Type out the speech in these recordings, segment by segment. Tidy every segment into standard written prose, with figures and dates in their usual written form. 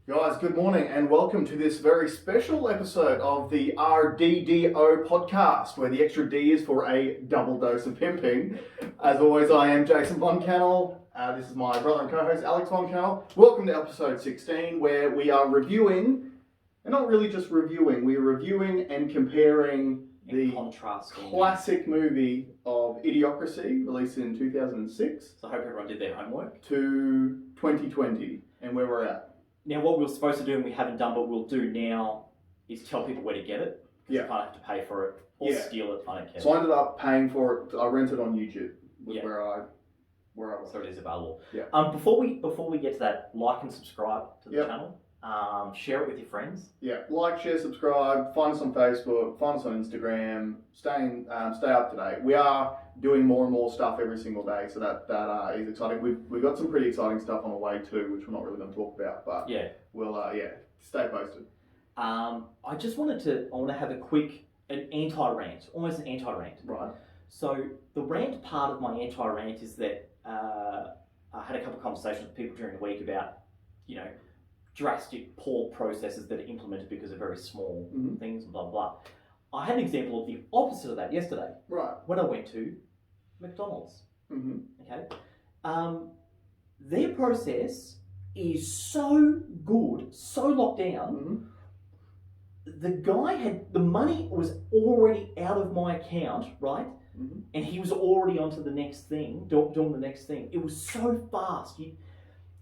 Guys, good morning and welcome to this very special episode of the RDO Podcast, where the extra D is for a double dose of pimping. As always, I am Jason Von Cannell. This is my brother and co-host Alex Von Cannell. Welcome to episode 16, where we are reviewing, and not really just reviewing, we are reviewing and comparing the classic movie of Idiocracy, released in 2006. So I hope everyone did their homework. To 2020, and where we're at. Now, what we were supposed to do and we haven't done, but we'll do now, is tell people where to get it. Because you can't have to pay for it or steal it. I don't care. So I ended up paying for it. I rented on YouTube. Where I was. So it is available. Yeah. Before we get to that, like and subscribe to the channel. Share it with your friends. Yeah. Like, share, subscribe. Find us on Facebook. Find us on Instagram. Stay up to date. We are doing more and more stuff every single day, so that is exciting. We've got some pretty exciting stuff on the way too, which we're not really going to talk about, but we'll stay posted. I want to have an anti-rant, almost an anti-rant. Right. So the rant part of my anti-rant is that I had a couple of conversations with people during the week about, drastic poor processes that are implemented because of very small things, blah, blah. I had an example of the opposite of that yesterday. Right. When I went to McDonald's. Mm-hmm. Okay. Their process is so good, so locked down. Mm-hmm. The guy the money was already out of my account, right? Mm-hmm. And he was already onto the next thing, doing the next thing. It was so fast.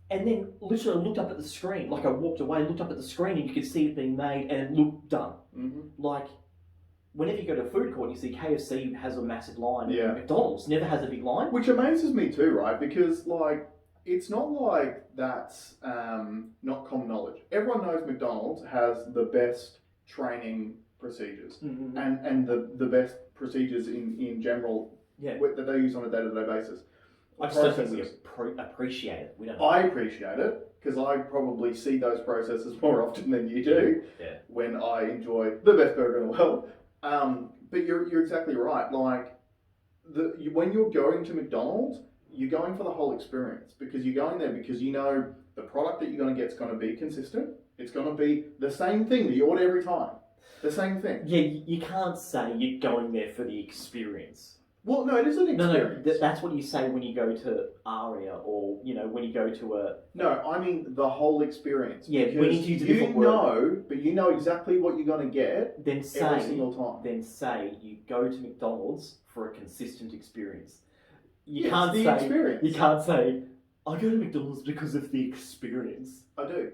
And then literally I looked up at the screen, like I walked away, looked up at the screen and you could see it being made and it looked done. Mm-hmm. Like, whenever you go to a food court, you see KFC has a massive line and McDonald's never has a big line. Which amazes me too, right? Because, it's not like that's not common knowledge. Everyone knows McDonald's has the best training procedures and the best procedures in general that they use on a day-to-day basis. I just don't think we appreciate it. We don't know. I appreciate it because I probably see those processes more often than you do when I enjoy the best burger in the world. But you're exactly right. When you're going to McDonald's, you're going for the whole experience because you're going there because you know the product that you're going to get is going to be consistent. It's going to be the same thing that you order every time. The same thing. Yeah, you can't say you're going there for the experience. Well, no, it is an experience. No, that's what you say when you go to Aria or, when you go to a... No, I mean the whole experience. Yeah, we need to use a different word. But you know exactly what you're going to get every single time. Then say you go to McDonald's for a consistent experience. You can't say, I go to McDonald's because of the experience. I do.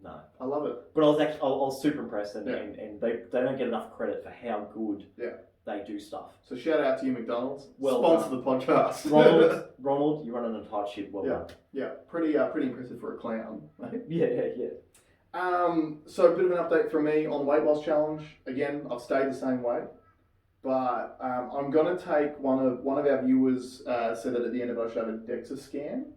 No. I love it. But I was super impressed and they don't get enough credit for how good they do stuff. So shout out to you, McDonald's. Sponsor the podcast. Ronald, you run on a tight ship. Well done. Yeah, pretty impressive for a clown. Right? Yeah. So a bit of an update from me on the weight loss challenge. Again, I've stayed the same weight, but I'm gonna take one of our viewers said that at the end of it I should have a DEXA scan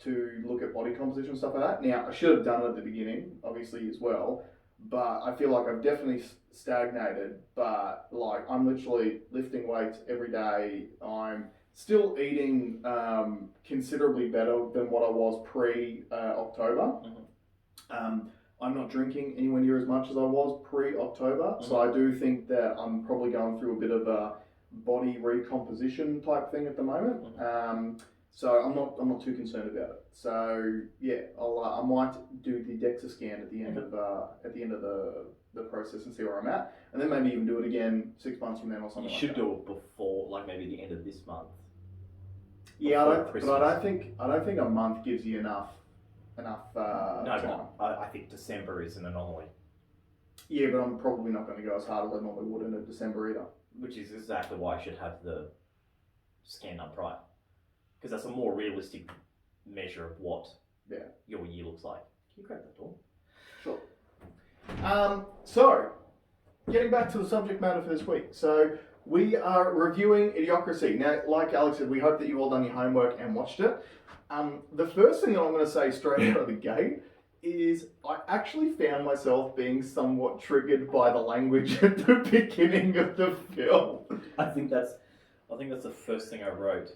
to look at body composition and stuff like that. Now I should have done it at the beginning, obviously as well. But I feel like I've definitely stagnated, but I'm literally lifting weights every day. I'm still eating considerably better than what I was pre-October. I'm not drinking anywhere near as much as I was pre-October. So I do think that I'm probably going through a bit of a body recomposition type thing at the moment. So I'm not too concerned about it. So yeah, I might do the DEXA scan at the end of the process and see where I'm at, and then maybe even do it again 6 months from then or something. You should do it before, maybe the end of this month. Yeah, I don't think a month gives you enough time. I think December is an anomaly. Yeah, but I'm probably not going to go as hard as I normally would in December either. Which is exactly why I should have the scan done prior. Because that's a more realistic measure of what your year looks like. Can you grab that door? Sure. So, getting back to the subject matter for this week. So, we are reviewing Idiocracy. Now, like Alex said, we hope that you've all done your homework and watched it. The first thing that I'm going to say straight out of the gate is I actually found myself being somewhat triggered by the language at the beginning of the film. I think that's the first thing I wrote.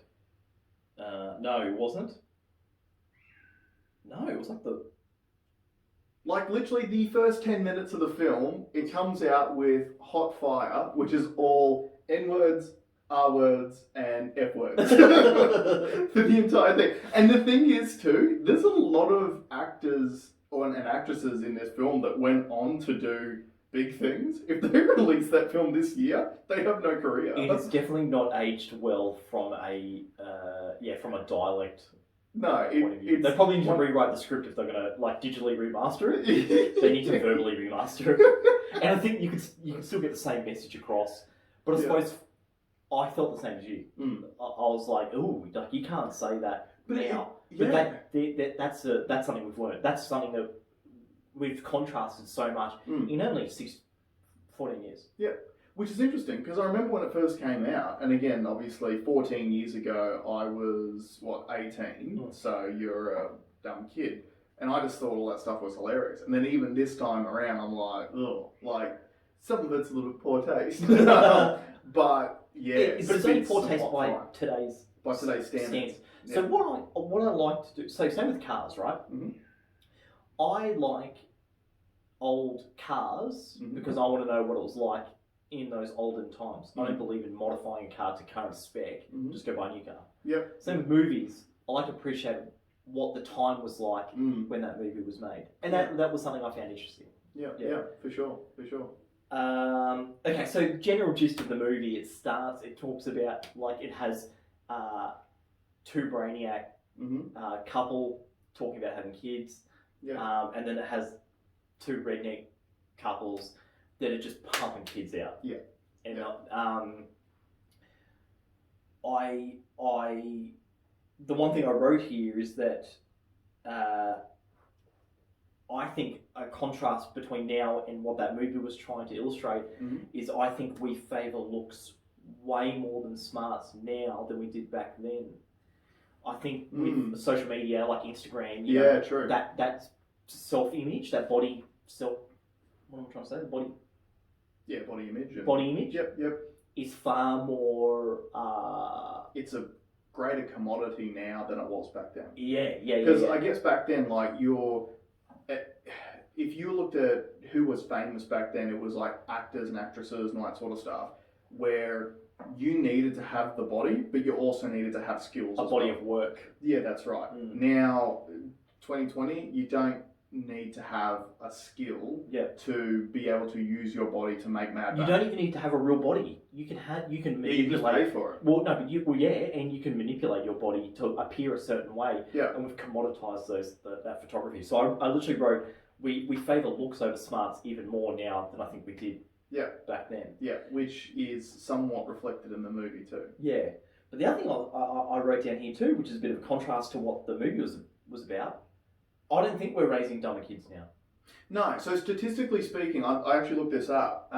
No, it wasn't. No, it was like Like, literally, the first 10 minutes of the film, it comes out with Hot Fire, which is all N-words, R-words, and F-words. For the entire thing. And the thing is, too, there's a lot of actors and actresses in this film that went on to do big things. If they release that film this year, they have no career. It is definitely not aged well from a dialect. No, they probably need to rewrite the script if they're gonna like digitally remaster it. They need to verbally remaster it, and I think you can still get the same message across. But I suppose I felt the same as you. I was like, ooh, like you can't say that now. But that's something we've learned. That's something that we've contrasted so much in only 14 years. Yeah. Which is interesting, because I remember when it first came out, and again, obviously, 14 years ago, I was, 18, so you're a dumb kid, and I just thought all that stuff was hilarious. And then even this time around, I'm like, ugh, like, some of it's a little bit poor taste. But, yeah. But it's only poor taste by today's standards. Yeah. So what I like to do, so same with cars, right? Mm-hmm. I like old cars because I want to know what it was like in those olden times. I don't believe in modifying a car to current spec. Just go buy a new car. Yep. Same with movies. I like to appreciate what the time was like when that movie was made. And that was something I found interesting. Yeah, for sure. Okay, so general gist of the movie, it talks about, like, it has two brainiac couple talking about having kids. Yeah. And then it has two redneck couples that are just pumping kids out. Yeah. And the one thing I wrote here is that I think a contrast between now and what that movie was trying to illustrate is I think we favour looks way more than smarts now than we did back then. I think with social media like Instagram, true. That self-image, that body self, what am I trying to say? Body image. Body image. Yep. Is far more. It's a greater commodity now than it was back then. Yeah. Because I guess back then, like if you looked at who was famous back then, it was like actors and actresses and all that sort of stuff, where you needed to have the body, but you also needed to have skills. A body of work. Yeah, that's right. Now, 2020, you don't need to have a skill to be able to use your body to make mad. You don't even need to have a real body. You can manipulate. You just pay for it. Well, no, but and you can manipulate your body to appear a certain way. Yeah. And we've commoditized that photography. So I literally wrote, we favour looks over smarts even more now than I think we did. Yeah. Back then. Yeah, which is somewhat reflected in the movie too. Yeah, but the other thing I wrote down here too, which is a bit of a contrast to what the movie was about. I don't think we're raising dumber kids now. No, so statistically speaking, I actually looked this up.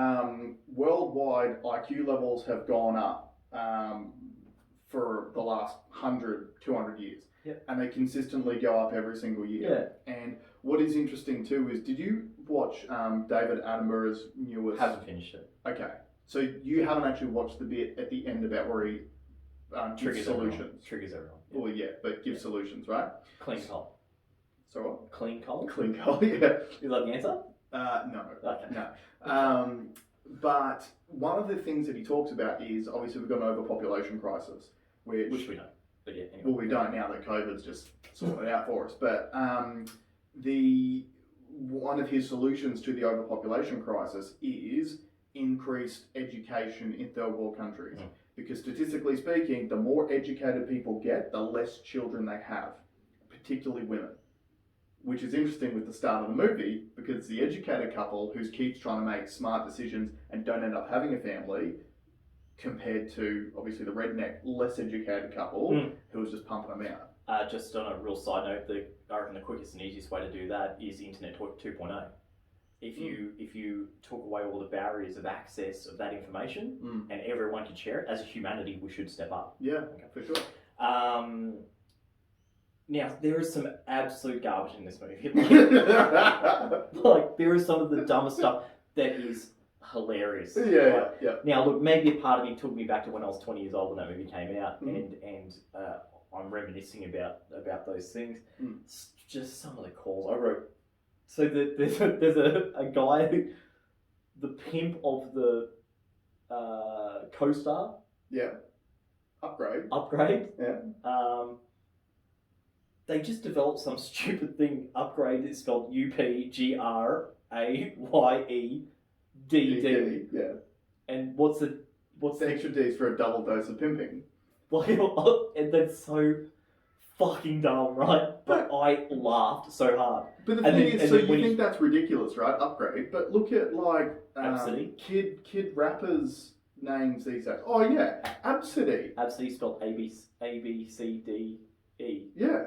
Worldwide IQ levels have gone up for the last 100, 200 years. Yep. And they consistently go up every single year. Yeah. And what is interesting too is, did you watch David Attenborough's newest... Haven't finished it. Okay. So you haven't actually watched the bit at the end about where he gives solutions. Triggers everyone. Yeah. Well, yeah, but gives solutions, right? Clean coal. So what? Clean coal? Clean coal, yeah. Is that the answer? No. Okay. No. But one of the things that he talks about is, obviously we've got an overpopulation crisis. Which we don't. But yeah, anyway. Well, we don't now that COVID's just sorted it out for us. But one of his solutions to the overpopulation crisis is increased education in third world countries. Because statistically speaking, the more educated people get, the less children they have, particularly women. Which is interesting with the start of the movie, because the educated couple who keeps trying to make smart decisions and don't end up having a family, compared to obviously the redneck, less educated couple who was just pumping them out. Just on a real side note, I reckon the quickest and easiest way to do that is Internet 2.0. If you took away all the barriers of access of that information and everyone could share it, as a humanity, we should step up. Yeah, okay. For sure. Now, there is some absolute garbage in this movie. Like, there is some of the dumbest stuff that is hilarious. Yeah. Now, look, maybe a part of me took me back to when I was 20 years old when that movie came out, and I'm reminiscing about those things. Just some of the calls. I wrote, So there's a guy, the pimp of the co-star Yeah. Upgrade. Upgrade. They just developed some stupid thing. Upgrade is spelled UPGRAYEDD. Yeah. And what's the extra D's for a double dose of pimping? Like, and that's so fucking dumb, right? But I laughed so hard. But the thing is, so you think that's ridiculous, right? Upgrade. But look at like kid rappers' names these days. Oh yeah, Absidy. Absidy spelled ABCDE. Yeah,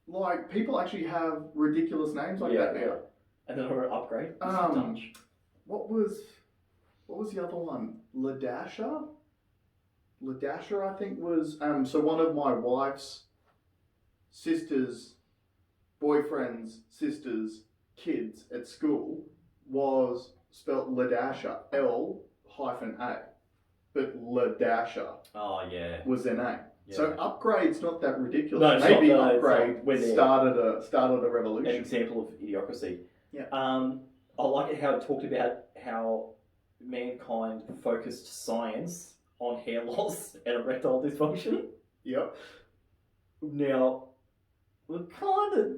like people actually have ridiculous names like that now. Yeah. And then we're Upgrade. What was the other one? Ladasha, I think was so one of my wife's sister's boyfriend's sister's kids at school was spelt Ladasha, L-A, but Ladasha. Oh yeah. Was their name. Yeah. So Upgrade's not that ridiculous. No, maybe not, Upgrade started a revolution. An example of idiocracy. Yeah. I like it how it talked about how mankind focused science on hair loss and erectile dysfunction. Yep. Now, we're kind of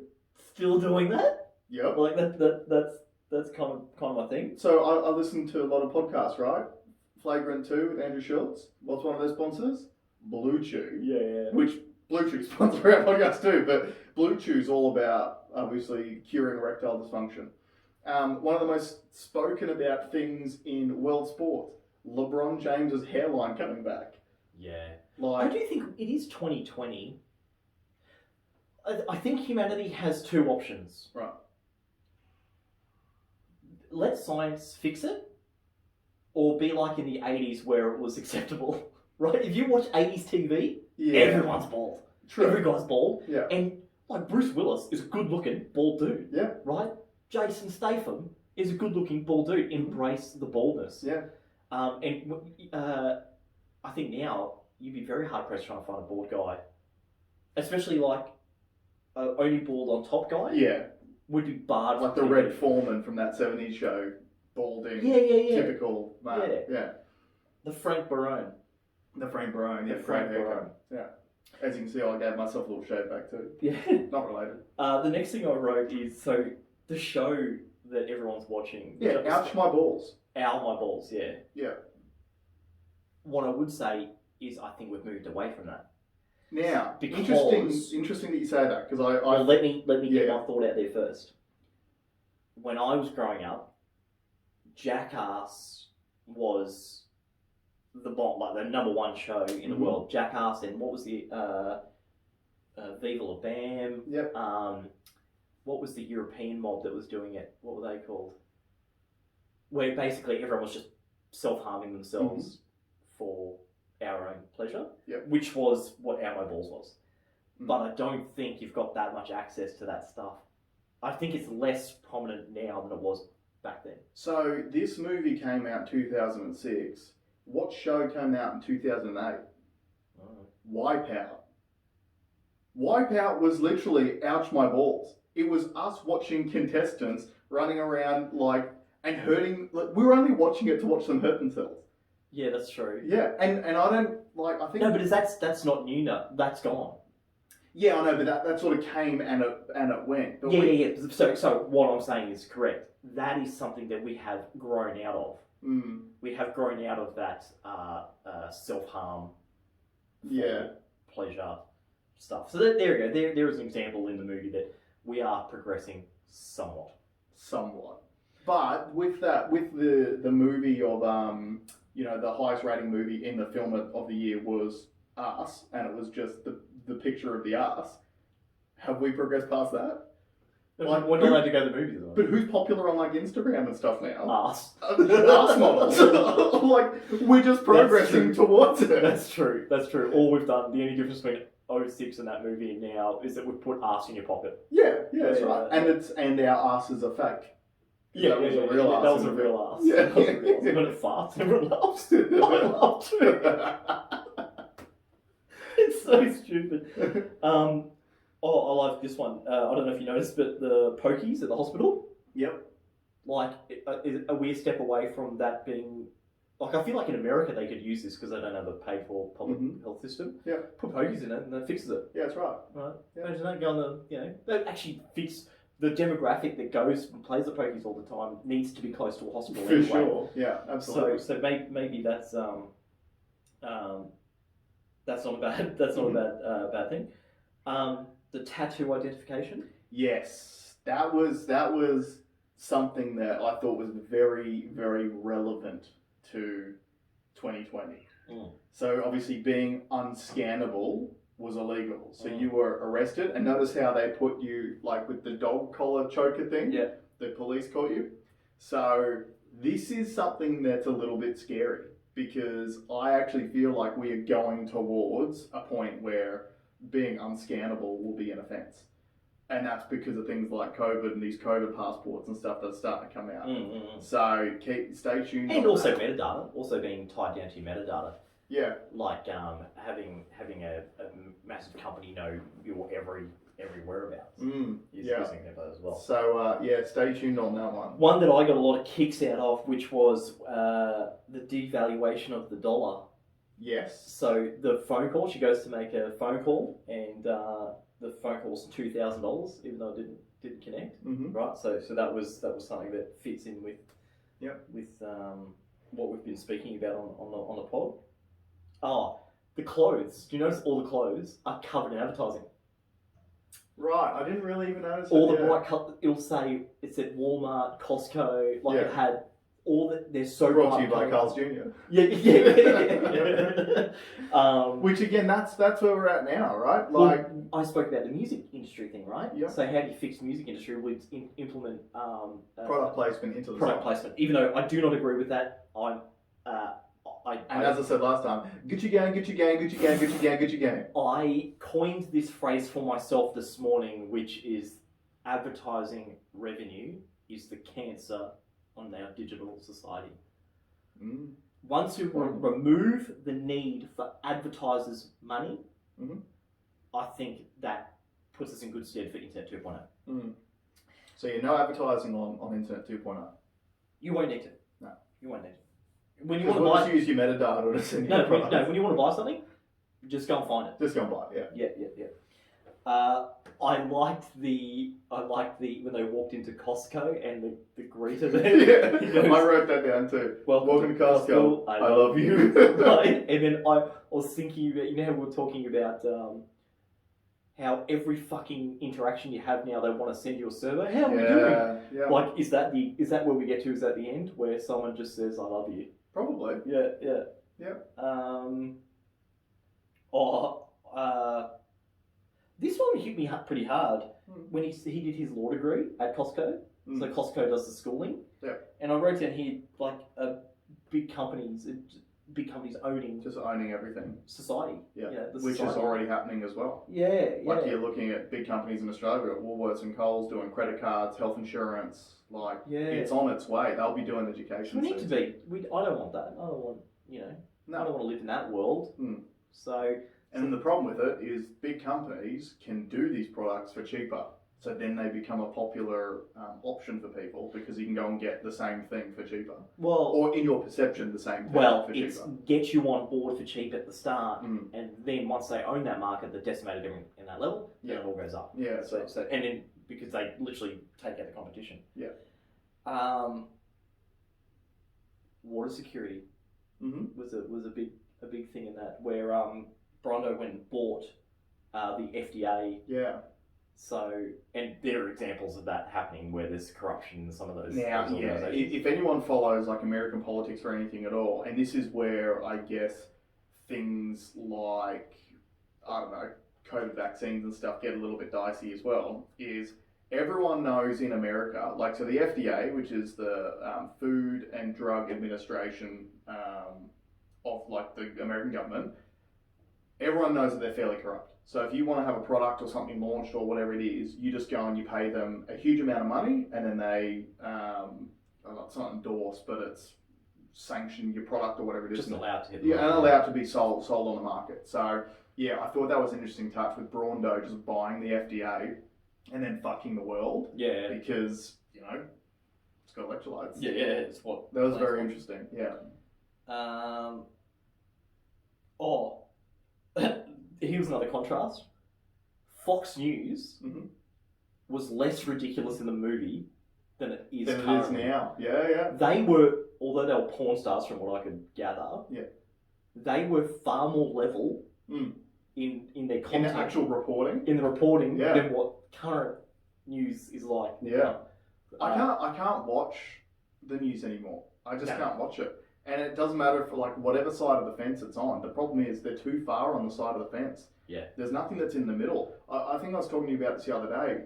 still doing that. Yep. Like that's kind of my thing. So I listen to a lot of podcasts, right? Flagrant 2 with Andrew Schultz. What's one of their sponsors? Blue Chew. Yeah. Which Blue Chew sponsor our podcast too, but Blue Chew's all about obviously curing erectile dysfunction. One of the most spoken about things in world sport, LeBron James's hairline coming back. Yeah. Like, I do think it is 2020. I think humanity has two options. Right. Let science fix it, or be like in the 80s where it was acceptable. Right? If you watch 80s TV, everyone's bald. True. Every guy's bald. Yeah. And like Bruce Willis is a good looking bald dude. Yeah. Right? Jason Statham is a good looking bald dude. Embrace the baldness. Yeah. I think now you'd be very hard pressed trying to find a bald guy. Especially like only bald on top guy. Yeah. Would be barred. Like the Red Foreman from that 70s show. Balding. Yeah. Typical man. Yeah. The Frank Barone. The Frank Barone. Yeah. Frank Barone. Yeah. As you can see, I gave myself a little shave back too. Yeah. Not related. The next thing I wrote is, so the show that everyone's watching. Yeah, Ouch My Balls. Ow My Balls, yeah. Yeah. What I would say is I think we've moved away from that. Now, Because- interesting that you say that, because I Well, let me get Yeah. my thought out there first. When I was growing up, Jackass was the bomb, like the number one show in the world. Jackass, and what was the Viva La Bam? Yep. What was the European mob that was doing it? What were they called? Where basically everyone was just self-harming themselves for our own pleasure. Yep. Which was what Ow My Balls was. But I don't think you've got that much access to that stuff. I think it's less prominent now than it was back then. So this movie came out in 2006. What show came out in 2008? Wipeout. Wipeout was literally Ouch My Balls. It was us watching contestants running around and hurting. We were only watching it to watch them hurt themselves. Yeah, that's true. Yeah, and I don't I think. No, but that's not new now. That's gone. Yeah, I know, but that sort of came and it went. But Yeah. So what I'm saying is correct. That is something that we have grown out of. We have grown out of that self-harm, pleasure stuff. So there you go. There is an example in the movie that we are progressing somewhat. But with the movie of the highest rating movie in the film of the year was Us, and it was just the picture of the ass. Have we progressed past that? We're not allowed to go to the movies, though. But who's popular on Instagram and stuff now? Us. Us models. We're just progressing towards it. That's true. All we've done, the only difference between 06 and that movie and now is that we've put ass in your pocket. Yeah, that's right. And our asses are fake. Yeah, that was a real ass. That was a real ass. Yeah. That was a real ass. When it farts, everyone laughs. I laugh too. It's so stupid. I like this one. I don't know if you noticed, but the pokies at the hospital. Yep. Like, are we a step away from that being... Like, I feel like in America they could use this because they don't have a paid-for public health system. Yeah. Put pokies in it and that fixes it. Yeah, that's right. Right? Yeah. Imagine that going to, that actually fits the demographic that goes and plays the pokies all the time needs to be close to a hospital For anyway. sure. Yeah, absolutely. So maybe that's not a bad thing. The tattoo identification. Yes, that was something that I thought was very, very relevant to 2020. So obviously being unscannable was illegal. So you were arrested, and notice how they put you like with the dog collar choker thing. Yeah. The police caught you. So this is something that's a little bit scary because I actually feel like we are going towards a point where being unscannable will be an offence. And that's because of things like COVID and these COVID passports and stuff that's starting to come out. So stay tuned. And also metadata, also being tied down to your metadata. Yeah. Like having a massive company know your every whereabouts is an example as well. So stay tuned on that one. One that I got a lot of kicks out of, which was the devaluation of the dollar. Yes. So the phone call, she goes to make a phone call, and the phone call was $2,000, even though it didn't connect. Right. So that was something that fits in with what we've been speaking about on the pod. Oh, the clothes. Do you notice all the clothes are covered in advertising? Right, I didn't really even notice all the bright colours. It said Walmart, Costco, it had all that. They're so brought to you by Carl's Jr. Yeah. Which again, that's where we're at now, right? Like I spoke about the music industry thing, right? Yeah. So how do you fix the music industry? We implement product placement into the product placement. Even though I do not agree with that, as I said last time, Gucci gang, Gucci gang, Gucci gang, Gucci gang, Gucci gang. I coined this phrase for myself this morning, which is advertising revenue is the cancer on our digital society. Once you remove the need for advertisers' money, I think that puts us in good stead for Internet 2.0. So you're no advertising on Internet 2.0? You won't need to. No. You won't need to. When you want to buy, use your metadata to send you when you want to buy something, just go and find it. Just go and buy it, Yeah. I liked when they walked into Costco and the greeter there. Goes, I wrote that down too. Welcome to Costco. I love you. Right? And then I was thinking about, how we were talking about how every fucking interaction you have now, they want to send you a survey. How are we doing? Yeah. Like, is that where we get to? Is that the end where someone just says, "I love you"? Probably. Yeah. This one hit me pretty hard when he did his law degree at Costco. So Costco does the schooling. Yeah. And I wrote down here big companies owning everything. Society. Yeah. Which is already happening as well. Yeah. Like you're looking at big companies in Australia, Woolworths and Coles doing credit cards, health insurance. It's on its way. They'll be doing education. We need to be. I don't want that. I don't want. I don't want to live in that world. So. And the problem with it is big companies can do these products for cheaper. So then they become a popular option for people because you can go and get the same thing for cheaper. Or in your perception, the same thing for cheaper. It's get you on board for cheap at the start, and then once they own that market, they're decimated in that level, then it all goes up. Yeah. So and then because they literally take out the competition. Yeah. Water security was a big thing in that where Brondo went and bought the FDA. Yeah. So, and there are examples of that happening where there's corruption in some of those organizations. If anyone follows like American politics or anything at all, and this is where I guess things like, I don't know, COVID vaccines and stuff get a little bit dicey as well, is everyone knows in America, so the FDA, which is the Food and Drug Administration of the American government, everyone knows that they're fairly corrupt. So if you want to have a product or something launched or whatever it is, you just go and you pay them a huge amount of money, and then they, it's not endorsed, but it's sanction your product or whatever it is. Just allowed to hit. Yeah, and allowed to be sold on the market. So yeah, I thought that was an interesting touch with Brondo just buying the FDA and then fucking the world. Yeah. Because, It's got electrolytes. Yeah, it's what. That was very interesting. Yeah. Here's another contrast. Fox News was less ridiculous in the movie than it is currently. Now. Yeah. They were, although they were porn stars from what I could gather, they were far more level in their content. In the actual reporting? In the reporting than what current news is like. Yeah. I can't watch the news anymore. I just can't watch it. And it doesn't matter for like whatever side of the fence it's on. The problem is they're too far on the side of the fence. Yeah. There's nothing that's in the middle. I think I was talking to you about this the other day.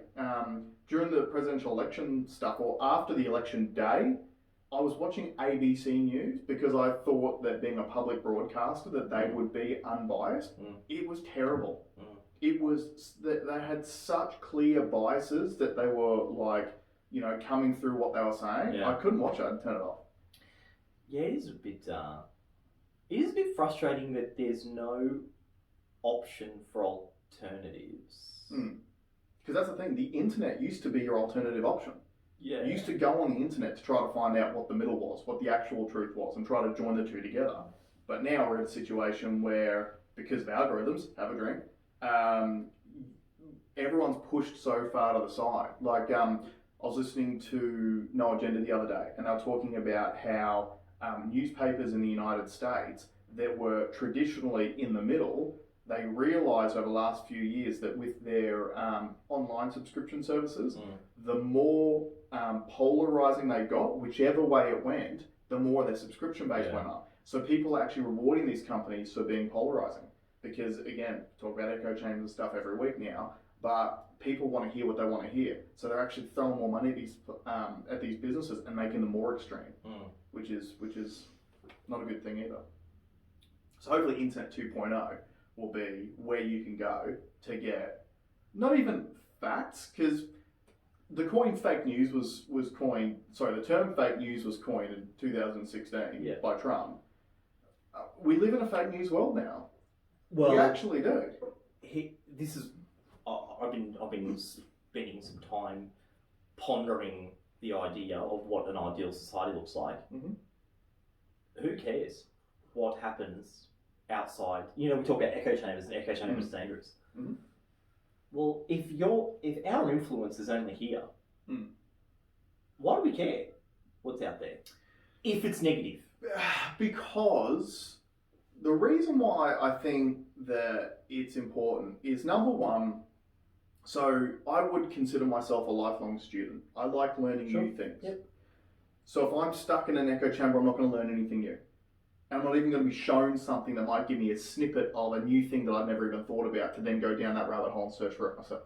During the presidential election stuff, or after the election day, I was watching ABC News because I thought that being a public broadcaster that they would be unbiased. It was terrible. It was that they had such clear biases that they were like, coming through what they were saying. Yeah. I couldn't watch it. I'd turn it off. Yeah, it is a bit frustrating that there's no option for alternatives. Because that's the thing. The internet used to be your alternative option. Yeah. You used to go on the internet to try to find out what the middle was, what the actual truth was, and try to join the two together. But now we're in a situation where, because of algorithms, have a drink, everyone's pushed so far to the side. Like, I was listening to No Agenda the other day, and they were talking about how newspapers in the United States that were traditionally in the middle, they realised over the last few years that with their online subscription services, the more polarising they got, whichever way it went, the more their subscription base went up. So people are actually rewarding these companies for being polarising. Because again, talk about echo chambers and stuff every week now, but people want to hear what they want to hear. So they're actually throwing more money at these businesses and making them more extreme, which is not a good thing either. So hopefully Internet 2.0 will be where you can go to get not even facts, because the term fake news was coined in 2016 by Trump. We live in a fake news world now. Well, we actually do. I've been spending some time pondering the idea of what an ideal society looks like. Who cares what happens outside? We talk about echo chambers, and echo chambers is dangerous. Well, if our influence is only here, why do we care what's out there if it's negative? Because the reason why I think that it's important is, number one, so I would consider myself a lifelong student. I like learning new things. Yep. So if I'm stuck in an echo chamber, I'm not going to learn anything new. And I'm not even going to be shown something that might give me a snippet of a new thing that I've never even thought about to then go down that rabbit hole and search for it myself.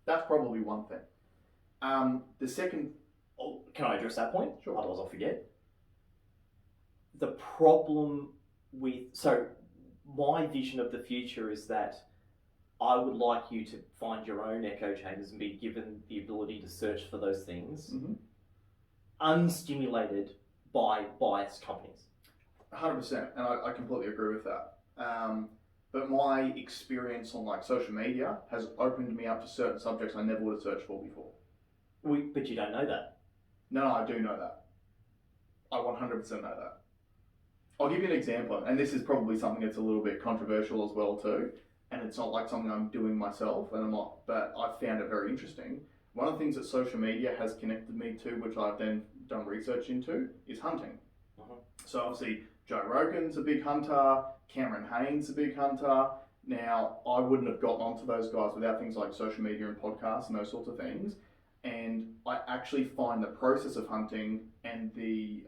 That's probably one thing. The second... Oh, can I address that point? Sure. Otherwise I'll forget. The problem so my vision of the future is that I would like you to find your own echo chambers and be given the ability to search for those things unstimulated by biased companies. 100%, and I completely agree with that. But my experience on social media has opened me up to certain subjects I never would have searched for before. But you don't know that. No, I do know that. I 100% know that. I'll give you an example, and this is probably something that's a little bit controversial as well too, and it's not like something I'm doing myself, and I'm not, but I found it very interesting. One of the things that social media has connected me to, which I've then done research into, is hunting. So obviously, Joe Rogan's a big hunter, Cameron Haynes a big hunter. Now, I wouldn't have gotten onto those guys without things like social media and podcasts and those sorts of things. And I actually find the process of hunting and the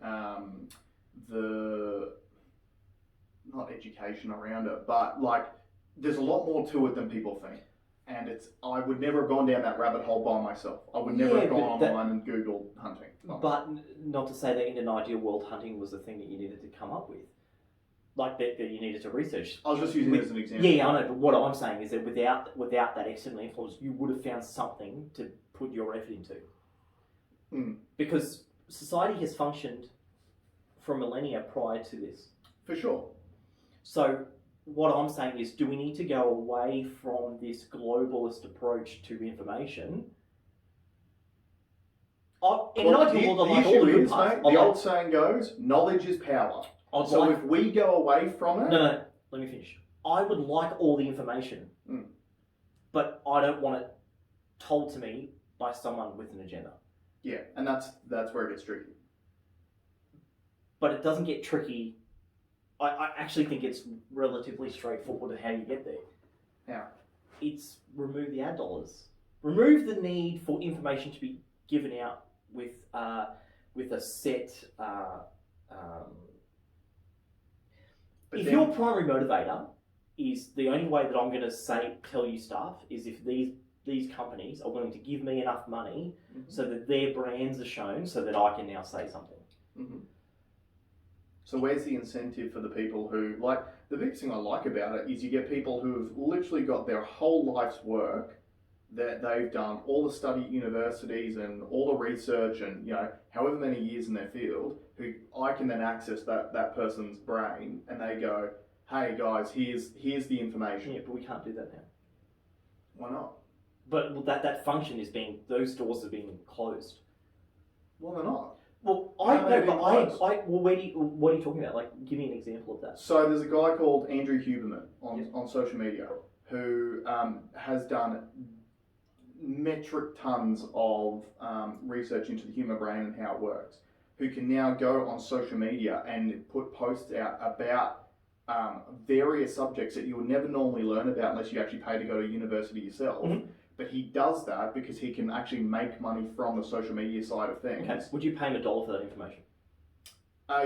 not education around it, but there's a lot more to it than people think. And I would never have gone down that rabbit hole by myself. I would never have gone online and Googled hunting. But not to say that in an ideal world, hunting was the thing that you needed to come up with. That you needed to research. I was just using it as an example. Yeah, I know, but what I'm saying is that without that external influence, you would have found something to put your effort into. Because society has functioned for millennia prior to this. For sure. So what I'm saying is, do we need to go away from this globalist approach to information? In an ideal world, I like all the good parts. Mate, the old saying goes, knowledge is power. So if we go away from it... No, let me finish. I would like all the information, but I don't want it told to me by someone with an agenda. Yeah, and that's where it gets tricky. But it doesn't get tricky. I actually think it's relatively straightforward how you get there. How? It's remove the ad dollars. Remove the need for information to be given out with a set... if your primary motivator is the only way that I'm going to tell you stuff is if these companies are willing to give me enough money so that their brands are shown so that I can now say something. Mm-hmm. So where's the incentive for the people who, like, the biggest thing I like about it is you get people who've literally got their whole life's work that they've done, all the study at universities and all the research and, you know, however many years in their field, who I can then access that person's brain and they go, hey guys, here's the information. Yeah, but we can't do that now. Why not? But that function is those doors are being closed. Well, they're not. Well, what are you talking about? Like, give me an example of that. So there's a guy called Andrew Huberman on social media who has done metric tons of research into the human brain and how it works, who can now go on social media and put posts out about various subjects that you would never normally learn about unless you actually pay to go to university yourself. Mm-hmm. But he does that because he can actually make money from the social media side of things. Okay. Would you pay him $1 for that information?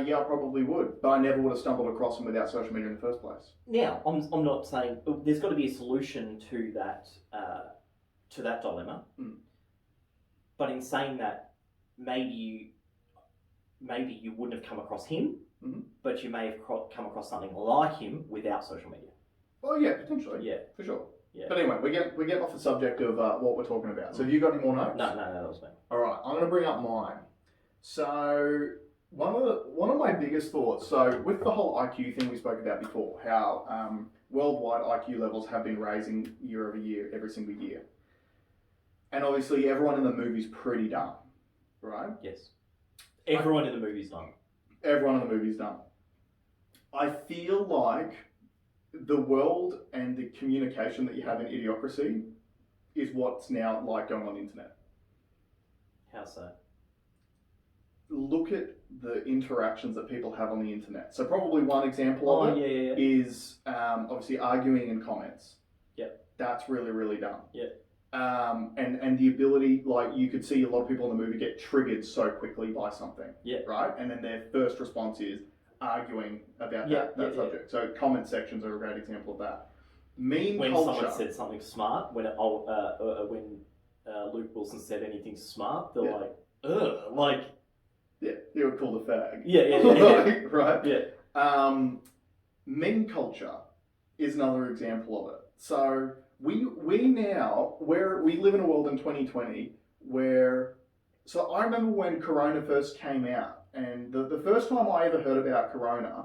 Yeah, I probably would, but I never would have stumbled across him without social media in the first place. Now, I'm not saying there's got to be a solution to that dilemma. Mm. But in saying that, maybe you wouldn't have come across him, mm-hmm. but you may have come across something like him without social media. Oh yeah, potentially. Yeah, for sure. Yeah. But anyway, we get off the subject of what we're talking about. So have you got any more notes? No, that was me. All right, I'm going to bring up mine. So one of my biggest thoughts. So with the whole IQ thing we spoke about before, how worldwide IQ levels have been raising year over year, every single year, and obviously everyone in the movie's pretty dumb, right? Yes. Everyone in the movie's dumb. Everyone in the movie's dumb. I feel like the world and the communication that you have in Idiocracy is what's now like going on the internet. How so? Look at the interactions that people have on the internet. So probably one example of it is obviously arguing in comments. Yep. That's really, really dumb. Yep. And the ability, like you could see a lot of people in the movie get triggered so quickly by something. Yeah. Right? And then their first response is arguing about that subject. So comment sections are a great example of that. Meme when culture. When someone said something smart, when Luke Wilson said anything smart, they're like, ugh, like... Yeah, he would call the fag. Yeah. Right? Yeah. Meme culture is another example of it. So we live in a world in 2020 where... So I remember when Corona first came out, and the first time I ever heard about Corona,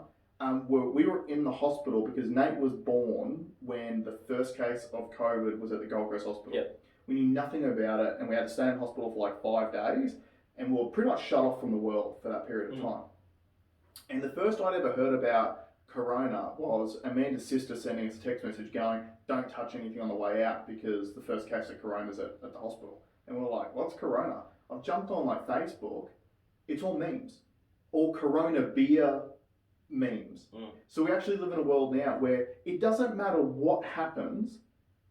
we were in the hospital because Nate was born when the first case of COVID was at the Gold Coast Hospital. Yep. We knew nothing about it, and we had to stay in hospital for like 5 days, and we were pretty much shut off from the world for that period of time. And the first I'd ever heard about Corona was Amanda's sister sending us a text message going, don't touch anything on the way out because the first case of Corona's at the hospital. And we're like, what's Corona? I've jumped on like Facebook. It's all memes. All Corona beer memes. So we actually live in a world now where it doesn't matter what happens,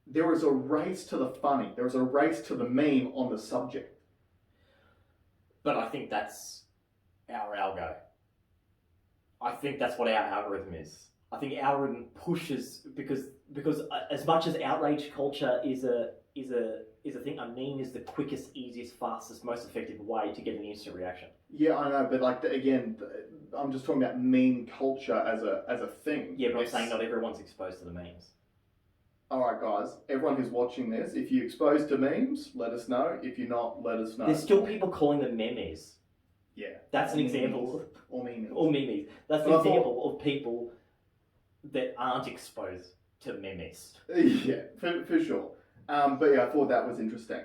there is a race to the funny. There is a race to the meme on the subject. But I think that's our algo. I think that's what our algorithm is. I think our algorithm pushes because as much as outrage culture is a thing, a meme is the quickest, easiest, fastest, most effective way to get an instant reaction. Yeah, I know, but like again, I'm just talking about meme culture as a thing. Yeah, but I'm saying not everyone's exposed to the memes. Alright guys, everyone who's watching this, if you're exposed to memes, let us know. If you're not, let us know. There's still people calling them memes. Yeah. That's an example. Or memes. Or memes. That's an example of people that aren't exposed to memes. Yeah, for sure. But yeah, I thought that was interesting.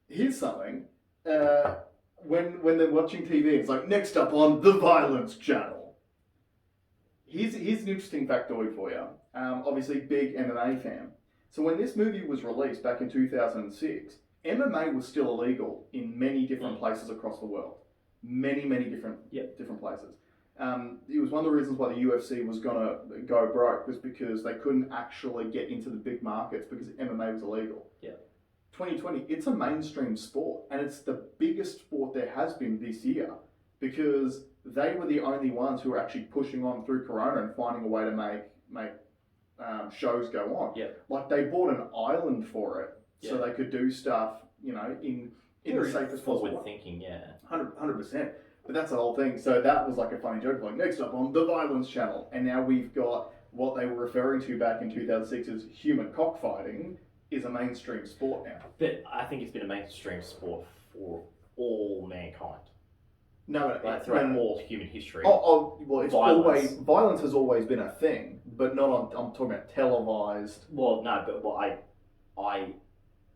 Here's something. when they're watching TV, it's like, next up on the Violence Channel. Here's an interesting factoid for you. Obviously, big MMA fan. So when this movie was released back in 2006, MMA was still illegal in many different places across the world. Many different places. It was one of the reasons why the UFC was going to go broke, was because they couldn't actually get into the big markets because MMA was illegal. Yeah. 2020, it's a mainstream sport, and it's the biggest sport there has been this year, because they were the only ones who were actually pushing on through Corona and finding a way to make shows go on. Yeah. Like, they bought an island for it, so they could do stuff, in the safest possible way. Forward thinking, yeah. 100%. But that's the whole thing. So that was like a funny joke. Like, next up on the Violence Channel, and now we've got what they were referring to back in 2006 as human cockfighting is a mainstream sport now. But I think it's been a mainstream sport for all mankind. No, throughout all human history. Well, it's Violence. Violence has always been a thing, but not on. I'm talking about televised. Well, no, but I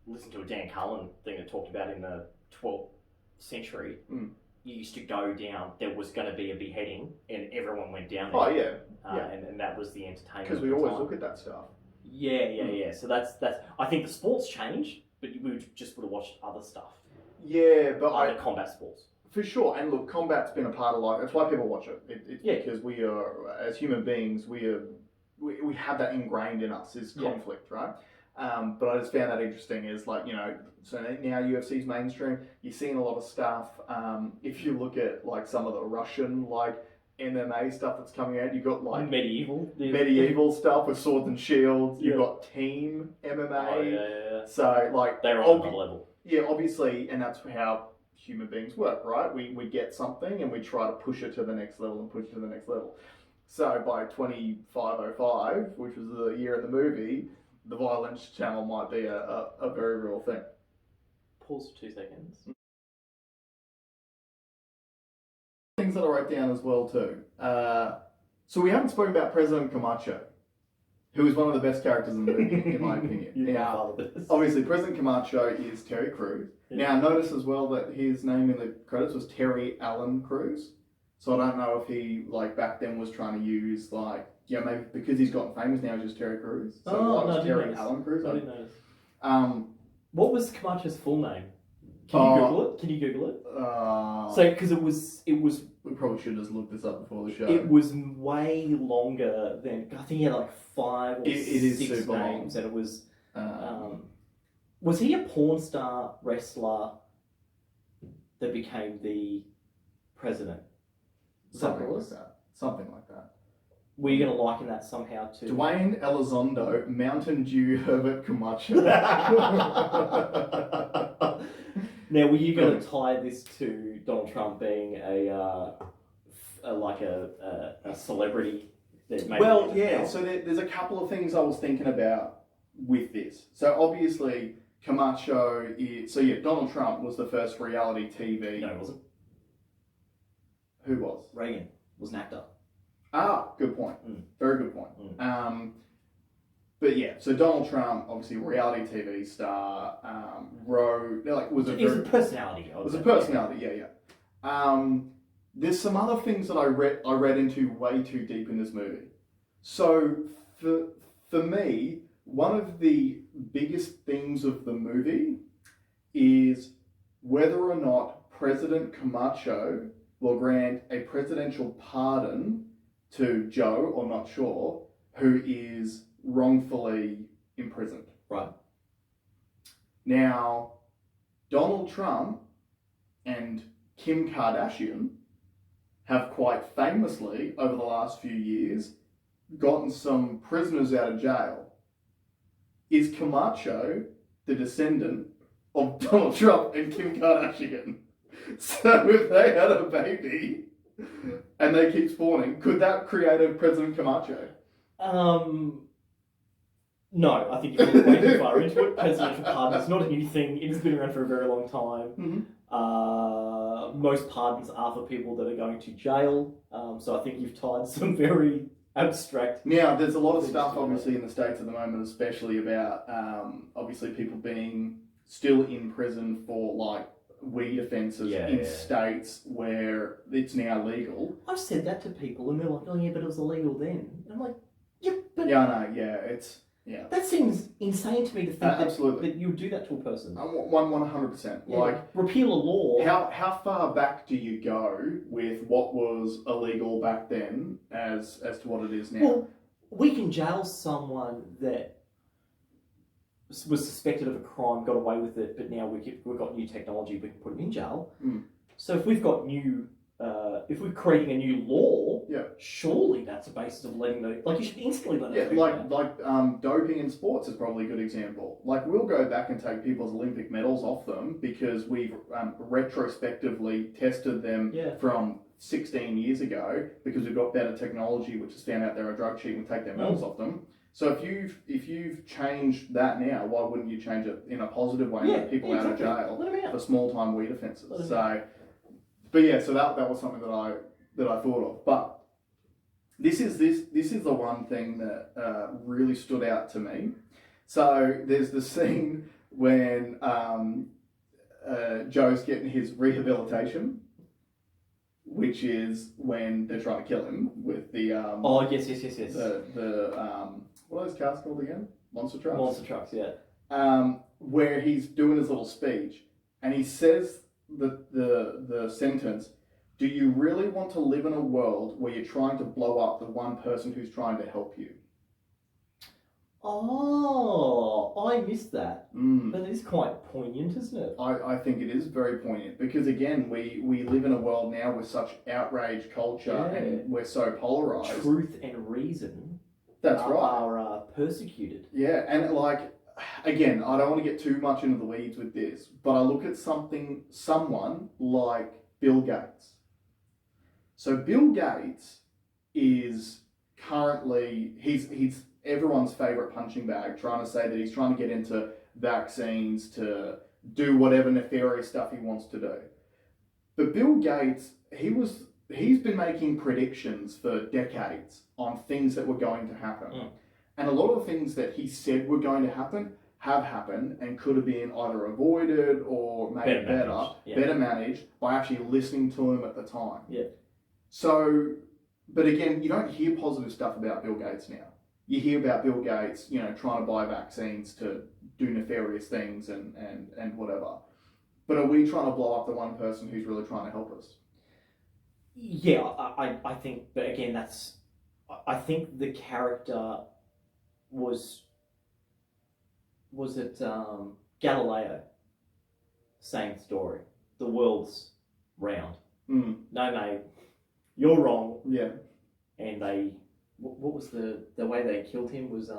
listened to a Dan Carlin thing that talked about in the 12th century. You used to go down. There was going to be a beheading, and everyone went down there. Oh yeah, and that was the entertainment. Because we always look at that stuff. Yeah. So that's. I think the sports changed, but we just would have watched other stuff. Yeah, but other combat sports. For sure, and look, combat's been a part of life. That's why people watch it. It's because we are, as human beings, we have that ingrained in us, is conflict, right? But I just found that interesting. Is like, so now UFC's mainstream. You're seeing a lot of stuff. If you look at like some of the Russian MMA stuff that's coming out, you've got like medieval stuff with swords and shields. You've got team MMA. Oh, yeah. So like they're on another level. Yeah, obviously, and that's how human beings work, right? We get something and we try to push it to the next level and push it to the next level. So by 2505, which was the year of the movie, the Violence Channel might be a very real thing. Pause for 2 seconds. Things that I wrote down as well too. So we haven't spoken about President Camacho, who is one of the best characters in the movie, in my opinion. Now, obviously, President Camacho is Terry Crews. Yeah. Now, notice as well that his name in the credits was Terry Allen Crews. So I don't know if he, back then was trying to use, maybe because he's gotten famous now, he's just Terry Crews. So Terry Allen Crews. I didn't notice. What was Camacho's full name? Can you Google it? Because it was. We probably should have just looked this up before the show. It was way longer than, I think he had 5 or 6 names, long. And it was. Was he a porn star wrestler that became the president? Something like that. Something like that. Were you going to liken that somehow to Dwayne Elizondo, Mountain Dew Herbert Camacho? Now, were you going to tie this to Donald Trump being a celebrity that made so there's a couple of things I was thinking about with this. So obviously, Camacho is... So yeah, Donald Trump was the first reality TV... No, he wasn't. Who was? Reagan was an actor. Good point. Very good point. But yeah, so Donald Trump, obviously reality TV star, He's a personality. Was a personality, yeah. There's some other things that I read into way too deep in this movie. So for me, one of the biggest themes of the movie is whether or not President Camacho will grant a presidential pardon to Joe, or not sure, who is wrongfully imprisoned. Right. Now, Donald Trump and Kim Kardashian have quite famously, over the last few years, gotten some prisoners out of jail. Is Camacho the descendant of Donald Trump and Kim Kardashian? So if they had a baby and they keep spawning, could that create a President Camacho? No, I think you're way too far into it. Presidential pardon is not a new thing. It's been around for a very long time. Most pardons are for people that are going to jail. So I think you've tied some very abstract... Now, there's a lot of stuff, obviously, in the States at the moment, especially about, obviously, people being still in prison for, weed offences Yeah, in yeah. states where it's now legal. I've said that to people and they're like, oh yeah, but it was illegal then. And I'm like, yeah, but Yeah, I know, yeah, it's, yeah. that seems insane to me to think Absolutely. that you would do that to a person. 100%. Yeah. Like, repeal a law. how far back do you go with what was illegal back then as to what it is now? Well, we can jail someone that was suspected of a crime, got away with it, but now we've got new technology, we can put them in jail. So if we've got if we're creating a new law, surely that's a basis of letting you should instantly let it. Yeah, doping in sports is probably a good example. Like, we'll go back and take people's Olympic medals off them because we've retrospectively tested them from 16 years ago because we've got better technology which has found out they're a drug cheat and take their medals off them. So if you've changed that now, why wouldn't you change it in a positive way and let people out of jail for small time weed offences? But that was something that I thought of. But this is the one thing that really stood out to me. So there's the scene when Joe's getting his rehabilitation, which is when they're trying to kill him with the yes. The what are those cars called again? Monster trucks. Monster trucks, yeah. Where he's doing his little speech, and he says the sentence, "Do you really want to live in a world where you're trying to blow up the one person who's trying to help you?" Oh, I missed that. But it is quite poignant, isn't it? I think it is very poignant because, again, we live in a world now with such outrage culture and we're so polarised. Truth and reason are persecuted. Yeah, and again, I don't want to get too much into the weeds with this, but I look at someone like Bill Gates. So Bill Gates is currently, he's everyone's favourite punching bag, trying to say that he's trying to get into vaccines to do whatever nefarious stuff he wants to do. But Bill Gates, he's been making predictions for decades on things that were going to happen. And a lot of the things that he said were going to happen have happened and could have been either avoided or made better managed by actually listening to him at the time. Yeah. So, but again, you don't hear positive stuff about Bill Gates now. You hear about Bill Gates, trying to buy vaccines to do nefarious things and whatever. But are we trying to blow up the one person who's really trying to help us? Yeah, I think, but again, I think the character was it Galileo saying the story, the world's round. No, mate, you're wrong. Yeah. And what was the way they killed him was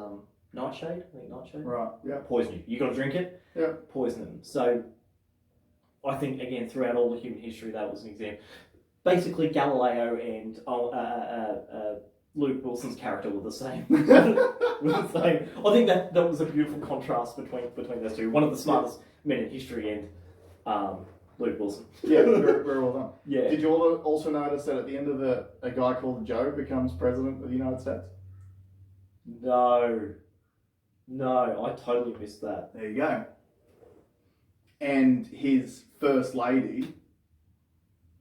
nightshade? I think nightshade. Right. Yeah. Poison you. You got to drink it. Yeah. Poison them. So I think again throughout all the human history that was an example. Basically, Galileo and Luke Wilson's character were the same. I think that was a beautiful contrast between those two. One of the smartest men in history and Luke Wilson. Yeah, very, very well done. Yeah. Did you also notice that at the end of a guy called Joe becomes president of the United States? No, I totally missed that. There you go. And his first lady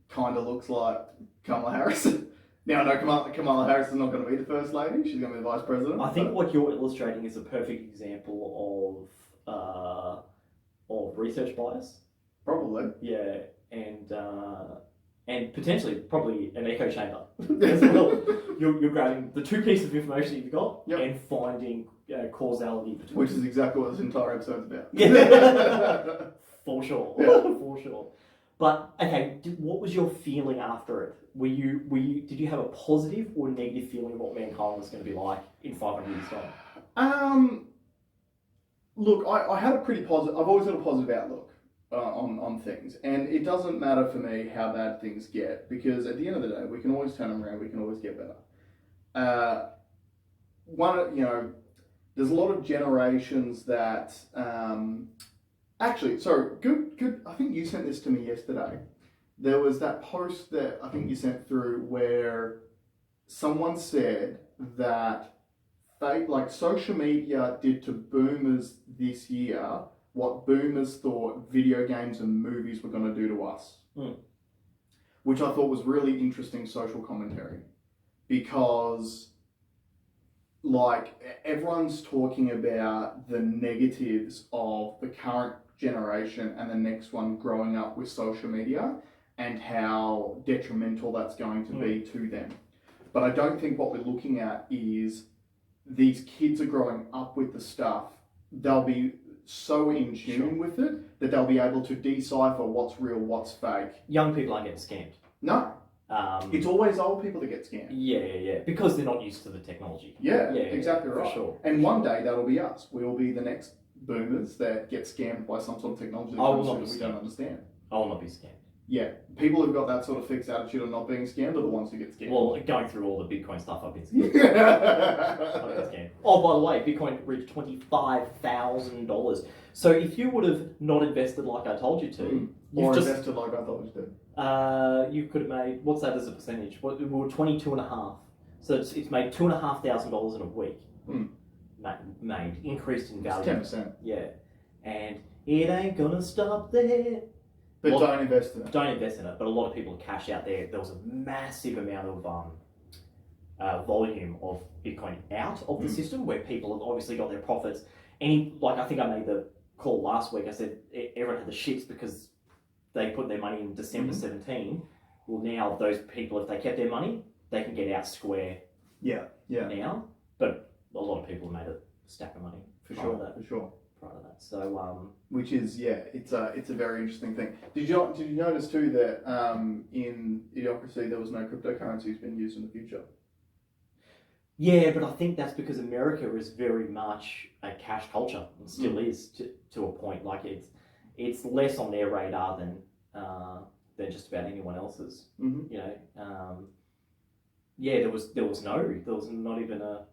kind of looks like Kamala Harris. Now, no, Kamala Harris is not going to be the first lady. She's going to be the vice president. I think what you're illustrating is a perfect example of research bias. Probably. Yeah, and potentially probably an echo chamber as well. You're grabbing the two pieces of information you've got and finding causality between. Which is exactly what this entire episode's about. Yeah. For sure. Yeah. For sure. But okay, what was your feeling after it? Did you have a positive or negative feeling of what mankind was going to be like in 500 years' time? Look, I had a pretty positive. I've always had a positive outlook on things, and it doesn't matter for me how bad things get because at the end of the day, we can always turn them around. We can always get better. There's a lot of generations that. Actually, sorry, good. I think you sent this to me yesterday. There was that post that I think you sent through where someone said that social media did to boomers this year what boomers thought video games and movies were going to do to us. Which I thought was really interesting social commentary. Because, like, everyone's talking about the negatives of the current generation and the next one growing up with social media and how detrimental that's going to be to them. But I don't think what we're looking at is these kids are growing up with the stuff. They'll be so in tune with it that they'll be able to decipher what's real, what's fake. Young people aren't getting scammed. No. It's always old people that get scammed. Yeah. Because they're not used to the technology. Yeah, exactly right. For sure. And one day that'll be us. We'll be the next boomers that get scammed by some sort of technology that we don't understand. I will not be scammed. Yeah, people who've got that sort of fixed attitude of not being scammed are the ones who get scammed. Well, going through all the Bitcoin stuff, I've been scammed. I've been scammed. Oh, by the way, Bitcoin reached $25,000. So if you would have not invested like I told you to, invested like I thought you did, you could have made, what's that as a percentage? We were 22.5. So it's made $2,500 in a week. Made increased in value. It's 10%. Yeah, and it ain't gonna stop there. But don't invest in it. Don't invest in it. But a lot of people cash out there. There was a massive amount of volume of Bitcoin out of the system where people have obviously got their profits. I think I made the call last week. I said everyone had the shits because they put their money in December 17. Well, now those people, if they kept their money, they can get out square. Yeah. Now, but a lot of people made a stack of money for sure. Prior to that, so which is it's a very interesting thing. Did you notice too that in Idiocracy there was no cryptocurrencies being used in the future? Yeah, but I think that's because America is very much a cash culture and still is to a point. Like it's less on their radar than just about anyone else's. You know, there was not even a.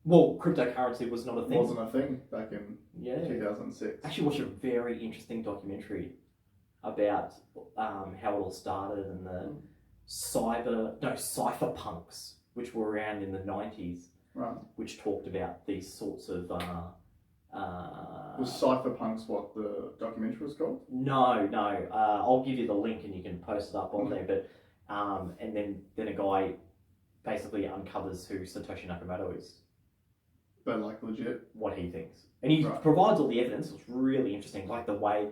Well, cryptocurrency was not a thing. Wasn't a thing back in 2006. I actually watched a very interesting documentary about how it all started and the cypherpunks, which were around in the 90s, right? Which talked about these sorts of. Was cypherpunks what the documentary was called? No. I'll give you the link and you can post it up on there. But and then a guy basically uncovers who Satoshi Nakamoto is. But like legit? What he thinks. And he provides all the evidence. It's really interesting. Like the way,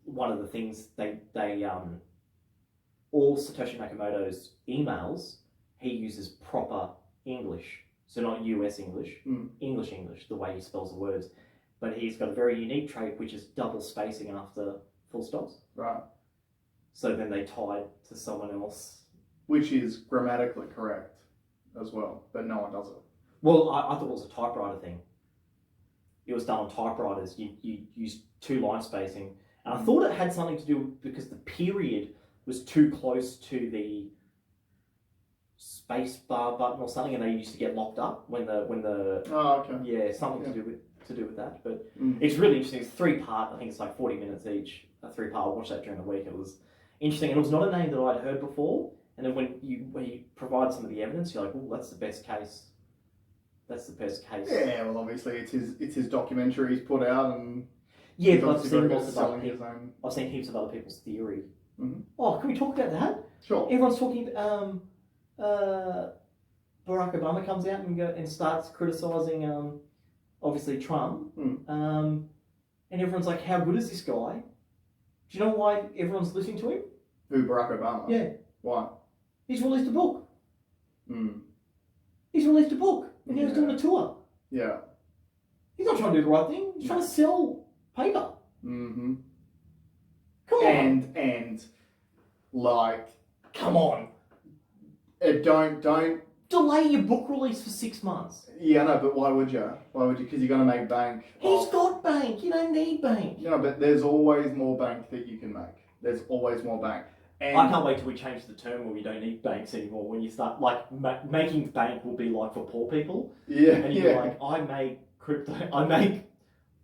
one of the things they all Satoshi Nakamoto's emails, he uses proper English. So not US English, English, the way he spells the words. But he's got a very unique trait, which is double spacing after full stops. Right. So then they tied to someone else. Which is grammatically correct as well, but no one does it. Well, I thought it was a typewriter thing. It was done on typewriters. You used 2 line spacing. And I thought it had something to do because the period was too close to the space bar button or something, and they used to get locked up when the oh, okay. Yeah, something to do with that. But it's really interesting. It's 3-part. I think it's like 40 minutes each. A 3-part. I watched that during the week. It was interesting, and it was not a name that I'd heard before. And then when you provide some of the evidence, you're like, well, that's the best case. That's the best case. Yeah, well, obviously it's his documentary he's put out, and but I've seen heaps of other people's theory. Oh, can we talk about that? Sure. Everyone's talking. Barack Obama comes out and starts criticizing, obviously Trump, and everyone's like, "How good is this guy?" Do you know why everyone's listening to him? Who, Barack Obama? Yeah. Why? He's released a book. He's released a book. And he was doing a tour. Yeah. He's not trying to do the right thing. He's trying to sell paper. Mm-hmm. Come on. And like, come on. Don't delay your book release for 6 months. Yeah, no, but why would you? Because you're going to make bank. He's got bank. You don't need bank. No, but there's always more bank that you can make. There's always more bank. And I can't wait till we change the term where we don't need banks anymore. When you start, like, making bank will be like for poor people. Yeah, and you're like, I make crypto, I make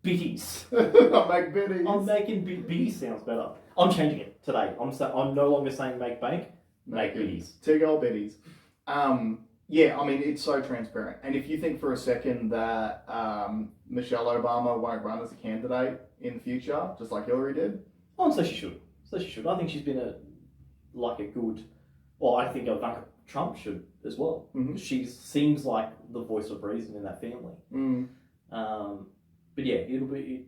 bitties. I make bitties. I'm making bitties sounds better. I'm changing it today. I'm no longer saying make bank, make bitties. Take old bitties. Yeah, I mean, it's so transparent. And if you think for a second that Michelle Obama won't run as a candidate, in the future, just like Hillary did? Oh, so she should. I think she's been a good. Well, I think Ivanka Trump should as well. Mm-hmm. She seems like the voice of reason in that family. Mm. But yeah, it'll be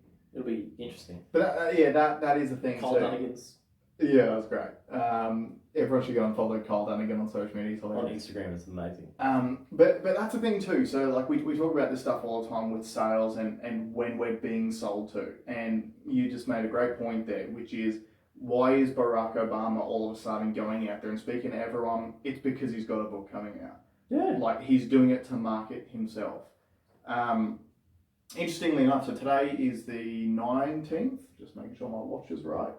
interesting. But that is the thing. Cole Dunnigan's Yeah, that was great. Everyone should go and follow Cole Dunnigan on social media. He's on hilarious. Instagram. It's amazing. But that's the thing too. So like we talk about this stuff all the time with sales and when we're being sold to. And you just made a great point there, which is why is Barack Obama all of a sudden going out there and speaking to everyone? It's because he's got a book coming out. Yeah. Like he's doing it to market himself. Interestingly enough, so today is the 19th. Just making sure my watch is right.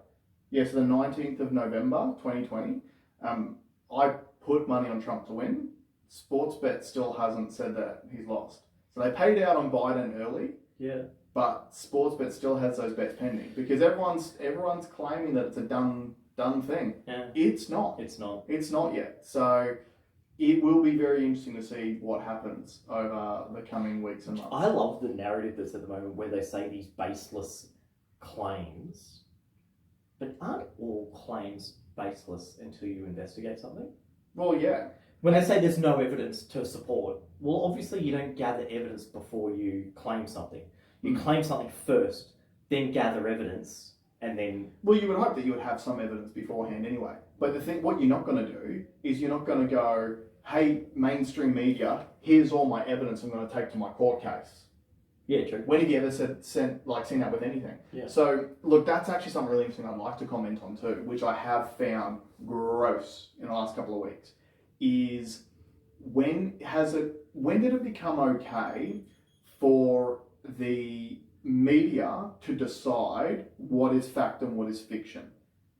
Yes, the 19th of November, 2020. I put money on Trump to win. Sportsbet still hasn't said that he's lost. So they paid out on Biden early. Yeah. But Sportsbet still has those bets pending because everyone's claiming that it's a done thing. Yeah. It's not. It's not. It's not yet. So it will be very interesting to see what happens over the coming weeks and months. I love the narrative that's at the moment where they say these baseless claims, but aren't all claims baseless until you investigate something? Well, yeah. When they say there's no evidence to support, well, obviously you don't gather evidence before you claim something. You claim something first, then gather evidence, and then... Well, you would hope that you would have some evidence beforehand anyway. But what you're not going to do is you're not going to go, hey, mainstream media, here's all my evidence I'm going to take to my court case. Yeah, true. When have you ever seen that with anything? Yeah. So, look, that's actually something really interesting I'd like to comment on too, which I have found gross in the last couple of weeks, is when did it become okay for the media to decide what is fact and what is fiction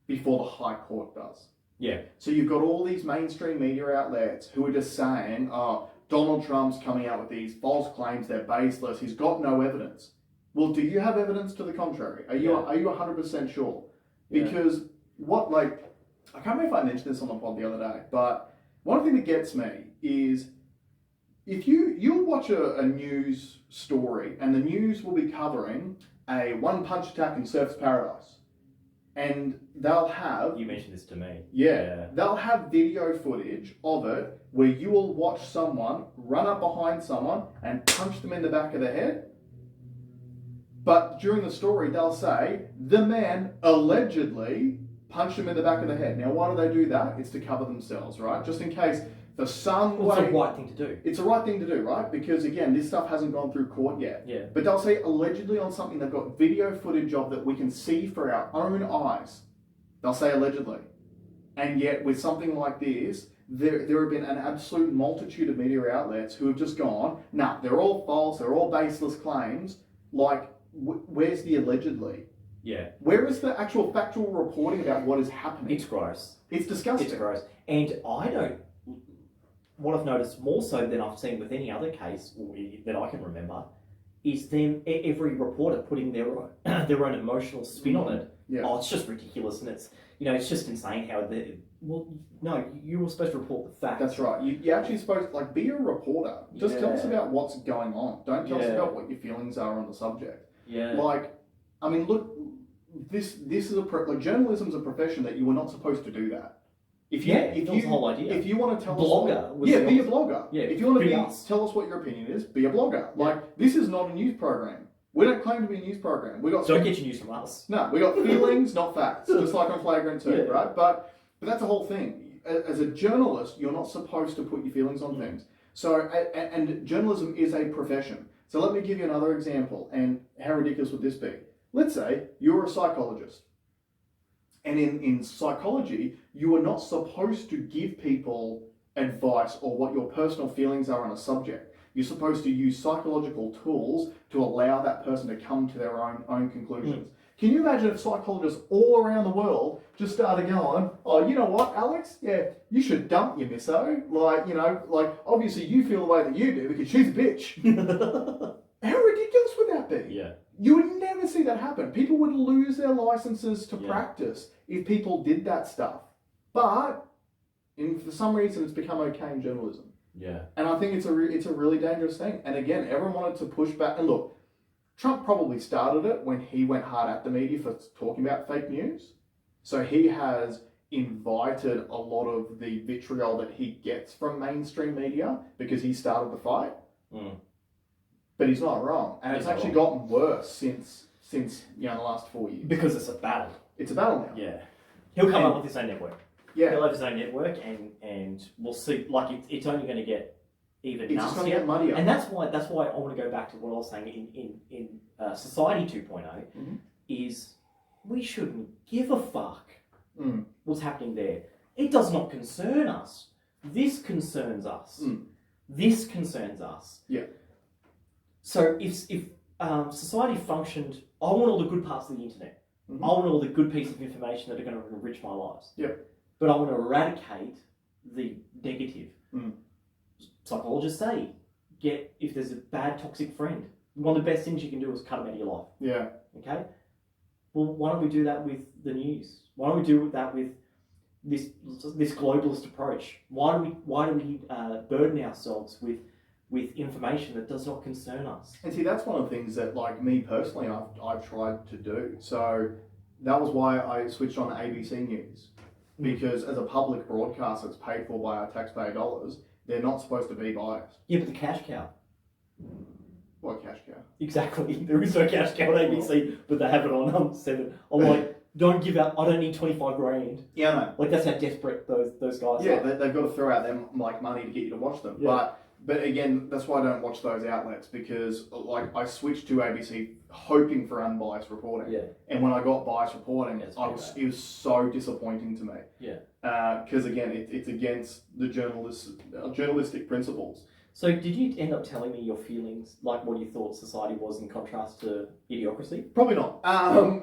before the High Court does? Yeah. So you've got all these mainstream media outlets who are just saying, Donald Trump's coming out with these false claims, they're baseless, he's got no evidence. Well, do you have evidence to the contrary? Are you 100% sure? Because I can't remember if I mentioned this on the pod the other day, but one thing that gets me is if you'll watch a news story and the news will be covering a one-punch attack in Surf's Paradise, and they'll have... You mentioned this to me. Yeah. They'll have video footage of it where you will watch someone run up behind someone and punch them in the back of the head. But during the story, they'll say, the man allegedly punched him in the back of the head. Now, why do they do that? It's to cover themselves, right? Just in case for some way... It's the right thing to do. It's the right thing to do, right? Because, again, this stuff hasn't gone through court yet. Yeah. But they'll say allegedly on something they've got video footage of that we can see for our own eyes. They'll say allegedly. And yet, with something like this, there have been an absolute multitude of media outlets who have just gone, nah, they're all false, they're all baseless claims. Like, where's the allegedly? Yeah. Where is the actual factual reporting about what is happening? It's gross. It's disgusting. It's gross. And what I've noticed more so than I've seen with any other case that I can remember is them, every reporter putting their own emotional spin on it. Yeah. Oh, it's just ridiculous, and it's just insane how you were supposed to report the facts. That's right. You're actually supposed to, be a reporter. Just tell us about what's going on. Don't tell us about what your feelings are on the subject. Yeah. Look, this is journalism's a profession that you were not supposed to do that. That was the whole idea. If you want to tell blogger, us... be a blogger. Yeah, if you want to tell us what your opinion is, be a blogger. Yeah. This is not a news program. We don't claim to be a news program. Don't get your news from us. No, we got feelings, not facts. Just like on Flagrant 2, Yeah. right? But that's the whole thing. As a journalist, you're not supposed to put your feelings on things. So, and journalism is a profession. So let me give you another example. And how ridiculous would this be? Let's say you're a psychologist. And in psychology, you are not supposed to give people advice or what your personal feelings are on a subject. You're supposed to use psychological tools to allow that person to come to their own conclusions. Can you imagine if psychologists all around the world just started going, oh, you know what, Alex? Yeah, you should dump your misso. Obviously you feel the way that you do because she's a bitch. How ridiculous would that be? Yeah. You would never see that happen. People would lose their licenses to practice if people did that stuff. But for some reason, it's become okay in journalism. Yeah. And I think it's a really dangerous thing. And again, everyone wanted to push back. And look, Trump probably started it when he went hard at the media for talking about fake news. So he has invited a lot of the vitriol that he gets from mainstream media because he started the fight. Mm. But he's not wrong. And it's actually gotten worse since the last 4 years. Because it's a battle. It's a battle now. Yeah. He'll come up with his own network. Yeah. He'll have his own network and we'll see. Like, it's only going to get even It's just going to get muddier. And that's why I want to go back to what I was saying in Society 2.0 is we shouldn't give a fuck what's happening there. It does not concern us. This concerns us. This concerns us. Yeah. So if society functioned, I want all the good parts of the internet. I want all the good pieces of information that are going to enrich my lives. Yeah. But I want to eradicate the negative. Psychologists say, if there's a bad toxic friend, one of the best things you can do is cut them out of your life. Yeah. Okay? Well, why don't we do that with the news? Why don't we do that with this globalist approach? Why do we burden ourselves with information that does not concern us? And see, that's one of the things that, like me personally, I've tried to do. So that was why I switched on to ABC News. Because as a public broadcaster that's paid for by our taxpayer dollars, they're not supposed to be biased. Yeah, but the cash cow. What cash cow? Exactly. There is no cash cow on ABC, but they have it on 7. I'm like, don't give out. I don't need 25 grand. Yeah, I know. Like, that's how desperate those guys Yeah, are. they've got to throw out them like money to get you to watch them. Yeah. But again, that's why I don't watch those outlets, because like I switched to ABC hoping for unbiased reporting. Yeah. And when I got biased reporting, It was so disappointing to me. Yeah. Because again, it's against the journalistic principles. So did you end up telling me your feelings, like what you thought society was in contrast to Idiocracy? Probably not.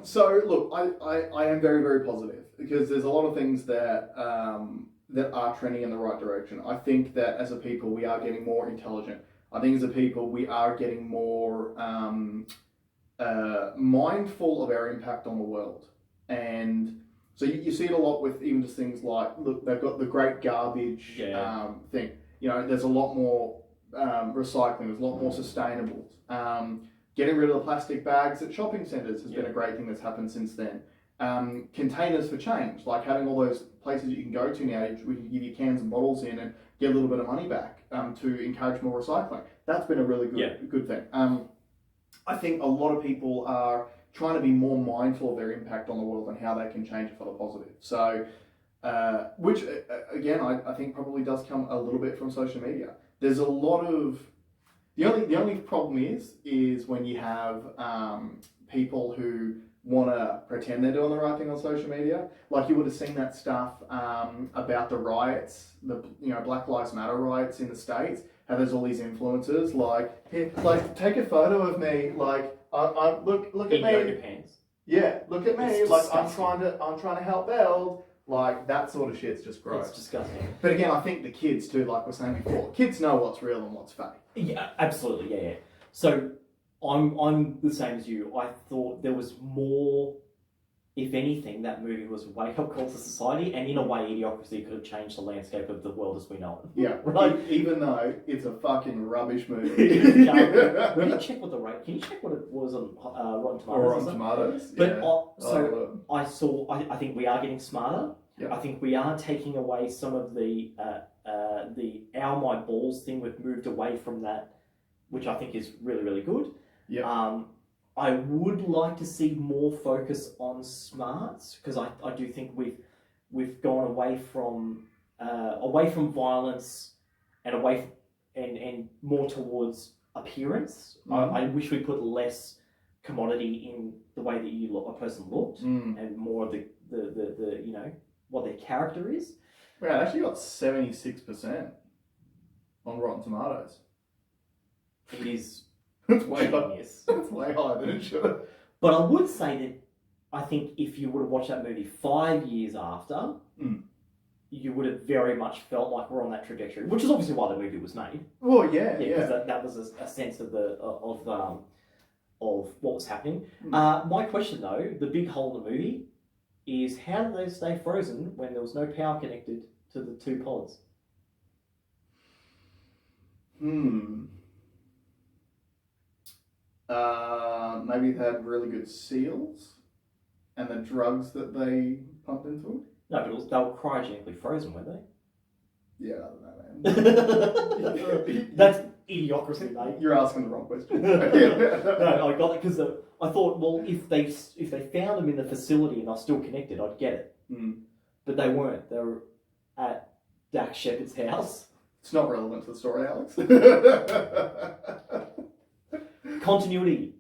So look, I am very, very positive, because there's a lot of things that that are trending in the right direction. I think that as a people, we are getting more intelligent. I think as a people, we are getting more mindful of our impact on the world. And so you see it a lot with even just things like, look, they've got the great garbage thing. You know, there's a lot more recycling, there's a lot more sustainables. Getting rid of the plastic bags at shopping centres has been a great thing that's happened since then. Containers for change, like having all those places you can go to now, we can give you cans and bottles in and get a little bit of money back to encourage more recycling. That's been a really good thing. I think a lot of people are trying to be more mindful of their impact on the world and how they can change it for the positive. So, which again, I think probably does come a little bit from social media. There's a lot of the only problem is when you have people who want to pretend they're doing the right thing on social media. Like you would have seen that stuff about the riots, the Black Lives Matter riots in the States. How there's all these influencers like, here, like take a photo of me, like I look at me. Yoga pants. Yeah, look at me. It's like disgusting. I'm trying to help build. Like that sort of shit's just gross. It's disgusting. But again, I think the kids too, like we were saying before, kids know what's real and what's fake. Yeah, absolutely. Yeah. So I'm the same as you. I thought there was more. If anything, that movie was a wake-up call to society, and in a way, Idiocracy could have changed the landscape of the world as we know it. Yeah, right. Even though it's a fucking rubbish movie. Let me check what the rate. Can you check what it was on Rotten Tomatoes? Or on Tomatoes. But I think we are getting smarter. Yep. I think we are taking away some of the "ow my balls" thing. We've moved away from that, which I think is really, really good. Yeah. I would like to see more focus on smarts, because I do think we've gone away from violence and and more towards appearance. Mm. I wish we put less commodity in the way that a person looked, and more of the what their character is. Yeah, it actually got 76% on Rotten Tomatoes. It is. It's way genius. It's way higher than it should have. But I would say that I think if you would have watched that movie 5 years after, you would have very much felt like we're on that trajectory, which is obviously why the movie was made. Well, yeah. Because that was a sense of of what was happening. My question though, the big hole in the movie, is how did they stay frozen when there was no power connected to the two pods? Maybe they had really good seals and the drugs that they pumped into them. No, but they were cryogenically frozen, weren't they? Yeah, I don't know, man. That's idiocracy, mate. You're asking the wrong question. No, I got it because I thought, well, if they found them in the facility and they're still connected, I'd get it. Mm. But they weren't. They were at Dax Shepard's house. It's not relevant to the story, Alex. Continuity.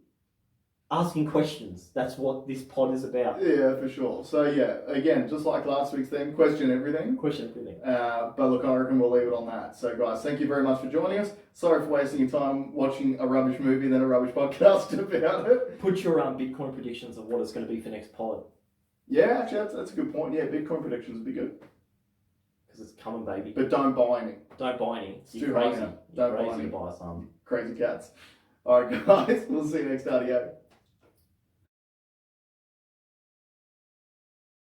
Asking questions. That's what this pod is about. Yeah, for sure. So yeah, again, just like last week's theme, question everything. Question everything. But look, I reckon we'll leave it on that. So guys, thank you very much for joining us. Sorry for wasting your time watching a rubbish movie and then a rubbish podcast about it. Put your Bitcoin predictions of what it's going to be for next pod. Yeah, actually, that's a good point. Yeah, Bitcoin predictions would be good. Because it's coming, baby. But don't buy any. Don't buy any. It's You're too crazy. high now. You're Don't buy crazy any. to buy some. Crazy cats. All right, guys. We'll see you next RDO.